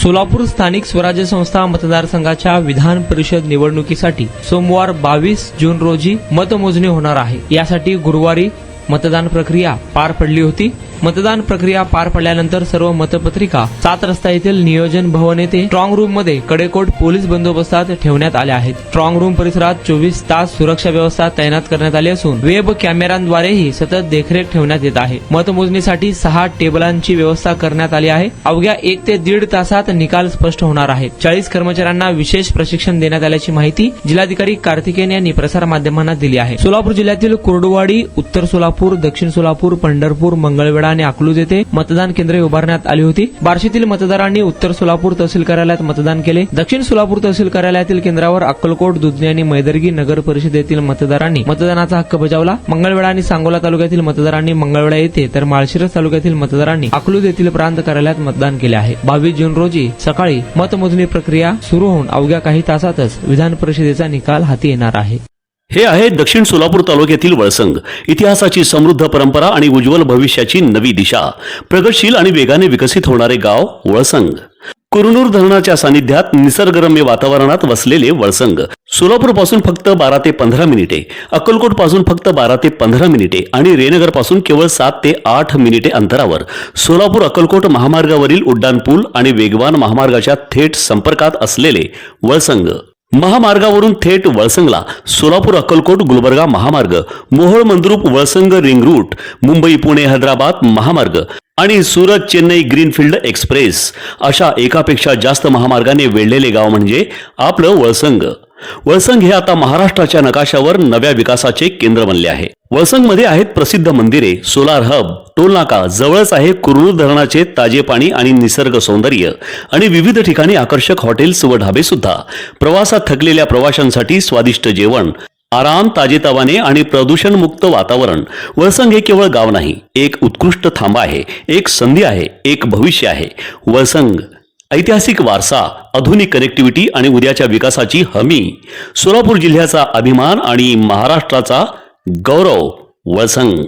सोलापूर स्थानिक स्वराज्य संस्था मतदारसंघाच्या विधान परिषद निवडणुकीसाठी सोमवार 22 जून रोजी मतमोजणी होणार आहे। यासाठी गुरुवारी मतदान प्रक्रिया पार पडली होती। मतदान प्रक्रिया पार पडल्यानंतर सर्व मतपत्रिका 7 रस्ता येथील नियोजन भवन येथे स्ट्रॉंग रूम मध्ये कडेकोट पोलीस बंदोबस्तात ठेवण्यात आले आहेत। स्ट्रॉंग रूम परिसरात 24 तास सुरक्षा व्यवस्था तैनात करण्यात आली असून वेब कॅमेऱ्यांद्वारेही सतत देखरेख ठेवण्यात येत आहे। मतमोजणीसाठी 6 टेबलांची व्यवस्था करण्यात आली आहे। अवघ्या 1 ते 1.5 तासात निकाल स्पष्ट होणार आहे। 40 कर्मचाऱ्यांना विशेष प्रशिक्षण देण्यात आल्याची माहिती जिल्हाधिकारी कार्तिकेयन यांनी प्रसार माध्यमांना दिली आहे। सोलापूर जिल्ह्यातील कुर्डुवाडी, उत्तर सोलापूर, दक्षिण सोलापूर, पंढरपूर, मंगळवेढा आणि अकलूज येथे मतदान केंद्रे उभारण्यात आली होती। बार्शीतील मतदारांनी उत्तर सोलापूर तहसील कार्यालयात मतदान केले। दक्षिण सोलापूर तहसील कार्यालयातील केंद्रावर अक्कलकोट, दुधनी आणि मैदर्गी नगर परिषदेतील मतदारांनी मतदानाचा हक्क बजावला। मंगळवेढा आणि सांगोला तालुक्यातील मतदारांनी मंगळवेढा येथे तर माळशिरस तालुक्यातील मतदारांनी अकलूज येथील प्रांत कार्यालयात मतदान केले आहे। 22 जून रोजी सकाळी मतमोजणी प्रक्रिया सुरू होऊन अवघ्या काही तासातच विधान परिषदेचा निकाल हाती येणार आहे। हे आहे दक्षिण सोलापूर तालुक्यातील वळसंग। इतिहासाची समृद्ध परंपरा आणि उज्ज्वल भविष्याची नवी दिशा, प्रगतशील आणि वेगाने विकसित होणारे गाव वळसंग। कुरनूर धरणाच्या सानिध्यात निसर्गरम्य वातावरणात वसलेले वळसंग सोलापूर पासून फक्त 12 ते 15 मिनिटे, अक्कलकोट पासून फक्त 12 ते 15 मिनिटे आणि रेनगर पासून केवळ 7 ते 8 मिनिटे अंतरावर सोलापूर अक्कलकोट महामार्गावरील उड्डाण पूल आणि वेगवान महामार्गाच्या थेट संपर्कात असलेले वळसंग। महामार्गावरून थेट वळसंगला सोलापूर अक्कलकोट गुलबर्गा महामार्ग, मोहोळ मंद्रुप वळसंग रिंग रूट, मुंबई पुणे हैदराबाद महामार्ग आणि सुरत चेन्नई ग्रीनफील्ड एक्सप्रेस अशा एकापेक्षा जास्त महामार्गाने वेढलेले गाव म्हणजे आपलं वळसंग। वळसंग हे आता महाराष्ट्राच्या नकाशावर नव्या विकासाचे केंद्र बनले आहे। वळसंग मध्ये आहेत प्रसिद्ध मंदिरे, सोलार हब, टोलनाका, जवळच आहे कुरनूर धरणाचे ताजे पाणी आणि निसर्ग सौंदर्य आणि विविध ठिकाणी आकर्षक हॉटेल्स व ढाबे सुद्धा। प्रवासात थकलेल्या प्रवाशांसाठी स्वादिष्ट जेवण, आराम, ताजेतवाने आणि प्रदूषण मुक्त वातावरण। वळसंग हे केवळ गाव नाही, एक उत्कृष्ट थांबा आहे, एक संधी आहे, एक भविष्य आहे। वळसंग ऐतिहासिक वारसा, आधुनिक कनेक्टिव्हिटी आणि उद्याच्या विकासाची हमी। सोलापूर जिल्ह्याचा अभिमान आणि महाराष्ट्राचा गौरव। वळसंग।